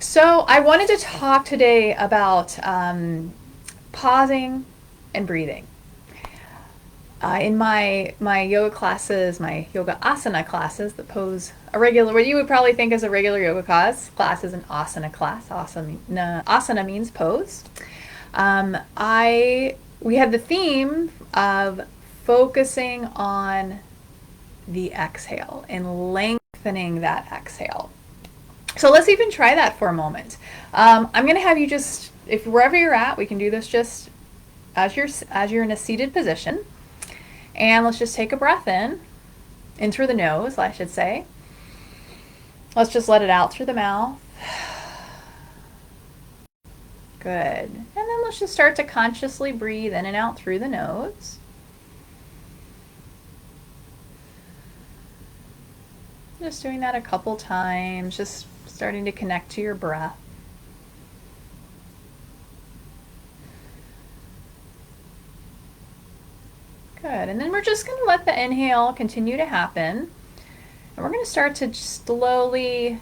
So I wanted to talk today about pausing and breathing. In my yoga classes, my yoga asana classes, that pose a regular, what you would probably think is a regular yoga class is an asana class. Asana means pose. I We had the theme of focusing on the exhale and lengthening that exhale. So let's even try that for a moment. I'm going to have you just, if wherever you're at, we can do this just as you're in a seated position, and let's just take a breath in through the nose, I should say. Let's just let it out through the mouth. Good. And then let's just start to consciously breathe in and out through the nose. Just doing that a couple times, just starting to connect to your breath. Good. And then we're just going to let the inhale continue to happen. And we're going to start to slowly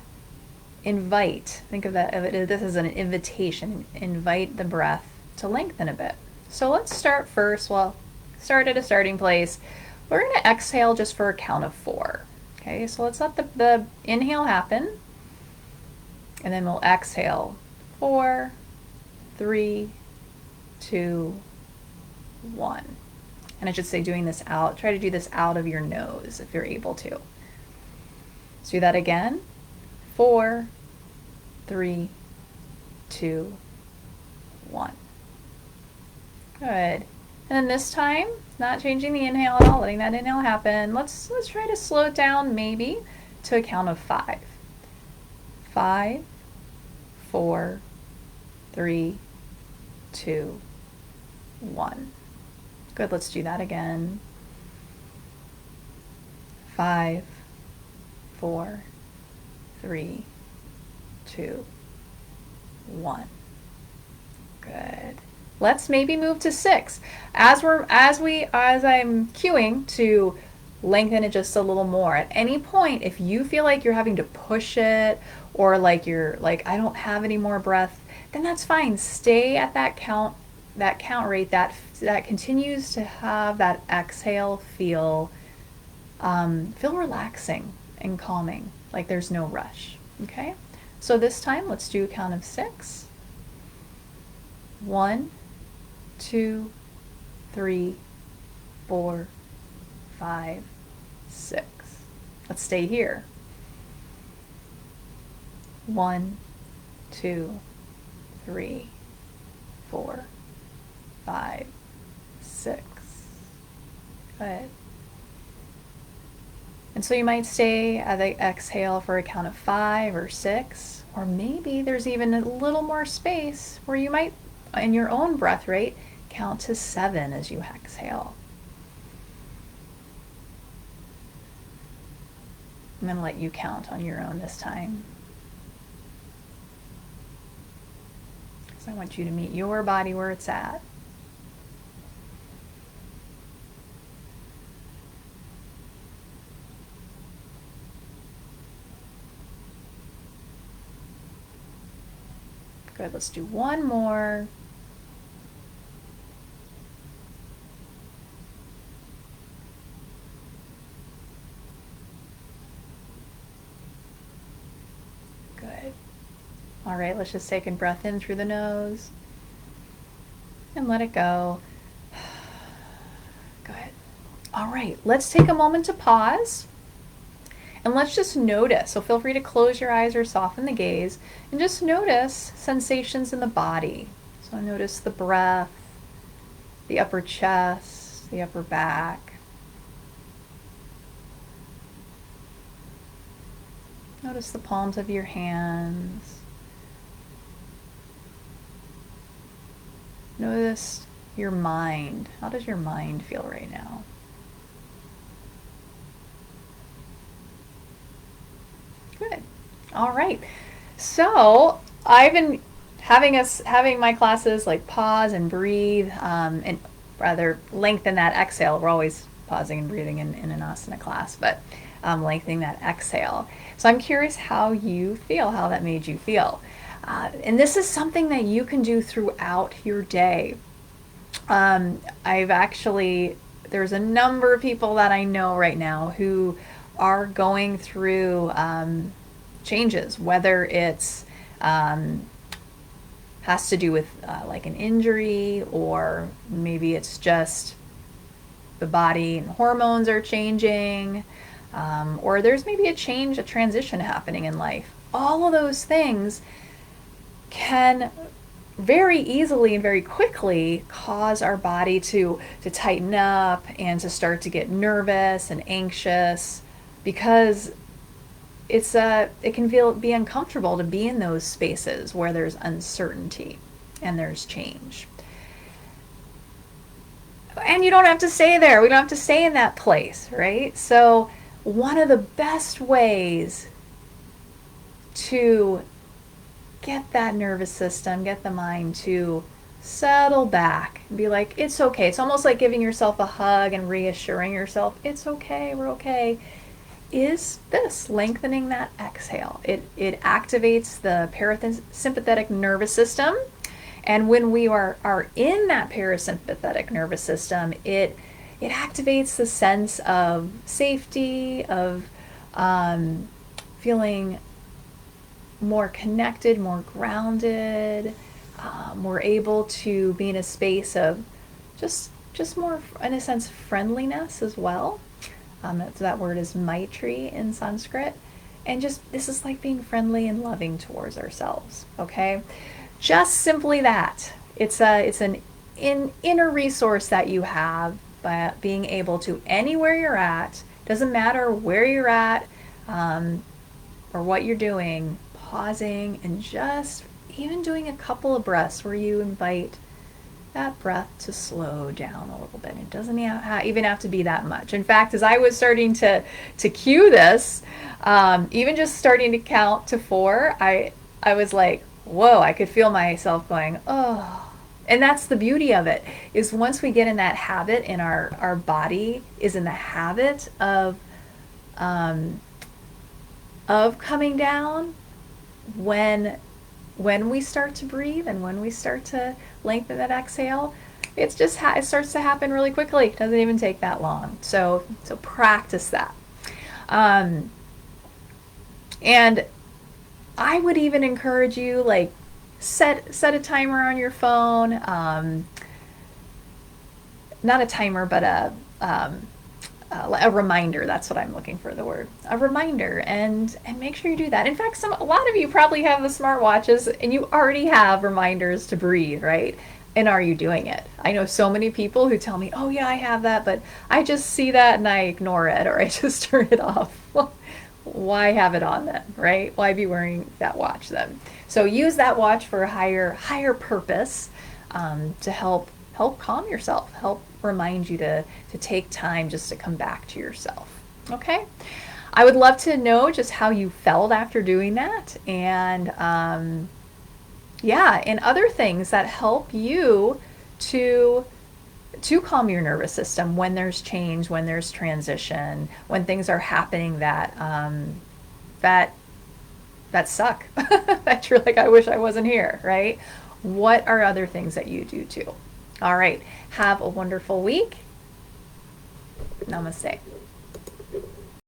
invite. Think of this as an invitation. Invite the breath to lengthen a bit. So let's start first. Well, start at a starting place. We're going to exhale just for a count of 4. Okay, so let's let the inhale happen. And then we'll exhale. 4, 3, 2, 1. And I should say doing this out. Try to do this out of your nose if you're able to. Let's do that again. 4, 3, 2, 1. Good. And then this time, not changing the inhale at all, letting that inhale happen. Let's try to slow it down maybe to a count of 5. 5, 4, 3, 2, 1. Good, let's do that again. 5, 4, 3, 2, 1. Good. Let's maybe move to 6. As I'm cueing to lengthen it just a little more. At any point, if you feel like you're having to push it, or like you're like, I don't have any more breath, then that's fine. Stay at that count rate that continues to have that exhale feel relaxing and calming, like there's no rush. Okay, so this time let's do a count of 6. 1, 2, 3, 4, 5, 6. Let's stay here. 1, 2, 3, 4, 5, 6. Good. And so you might stay at the exhale for a count of 5 or 6, or maybe there's even a little more space where you might, in your own breath rate, count to 7 as you exhale. I'm going to let you count on your own this time. So I want you to meet your body where it's at. Good, let's do one more. Good. All right, let's just take a breath in through the nose and let it go. Good. All right, let's take a moment to pause. And let's just notice. So feel free to close your eyes or soften the gaze and just notice sensations in the body. So notice the breath, the upper chest, the upper back. Notice the palms of your hands. Notice your mind. How does your mind feel right now? Good. All right. So I've been having my classes like pause and breathe, and rather lengthen that exhale. We're always pausing and breathing in an asana class, but lengthening that exhale. So I'm curious how you feel, how that made you feel. And this is something that you can do throughout your day. I've actually, there's a number of people that I know right now who are going through changes, whether it's has to do with like an injury, or maybe it's just the body and hormones are changing, or there's maybe a change, a transition happening in life. All of those things can very easily and very quickly cause our body to tighten up and to start to get nervous and anxious, because it can be uncomfortable to be in those spaces where there's uncertainty and there's change. And you don't have to stay there. We don't have to stay in that place, right? So one of the best ways to get that nervous system, get the mind to settle back and be like, it's okay. It's almost like giving yourself a hug and reassuring yourself, it's okay, we're okay, is this lengthening that exhale. It activates the parasympathetic nervous system. And when we are in that parasympathetic nervous system, it activates the sense of safety, of feeling more connected, more grounded. We're able to be in a space of just more, in a sense, friendliness as well. That word is Maitri in Sanskrit. And just, this is like being friendly and loving towards ourselves, okay? Just simply that. It's an inner resource that you have by being able to, anywhere you're at, doesn't matter where you're at or what you're doing, pausing and just even doing a couple of breaths where you invite that breath to slow down a little bit. It doesn't even have to be that much. In fact, as I was starting to cue this, even just starting to count to 4, I was like, whoa, I could feel myself going, oh. And that's the beauty of it, is once we get in that habit, and our body is in the habit of coming down, when we start to breathe and when we start to lengthen that exhale, it starts to happen really quickly. It doesn't even take that long. So practice that. And I would even encourage you, like, set a timer on your phone. Not a timer, but a reminder. That's what I'm looking for, the word. A reminder, and make sure you do that. In fact, a lot of you probably have the smartwatches and you already have reminders to breathe, right? And are you doing it? I know so many people who tell me, oh yeah, I have that, but I just see that and I ignore it, or I just turn it off. Well, why have it on then, right? Why be wearing that watch then? So use that watch for a higher purpose, to help calm yourself, help remind you to take time just to come back to yourself. Okay? I would love to know just how you felt after doing that, and and other things that help you to calm your nervous system when there's change, when there's transition, when things are happening that suck, that you're like, I wish I wasn't here, right? What are other things that you do too? All right. Have a wonderful week. Namaste.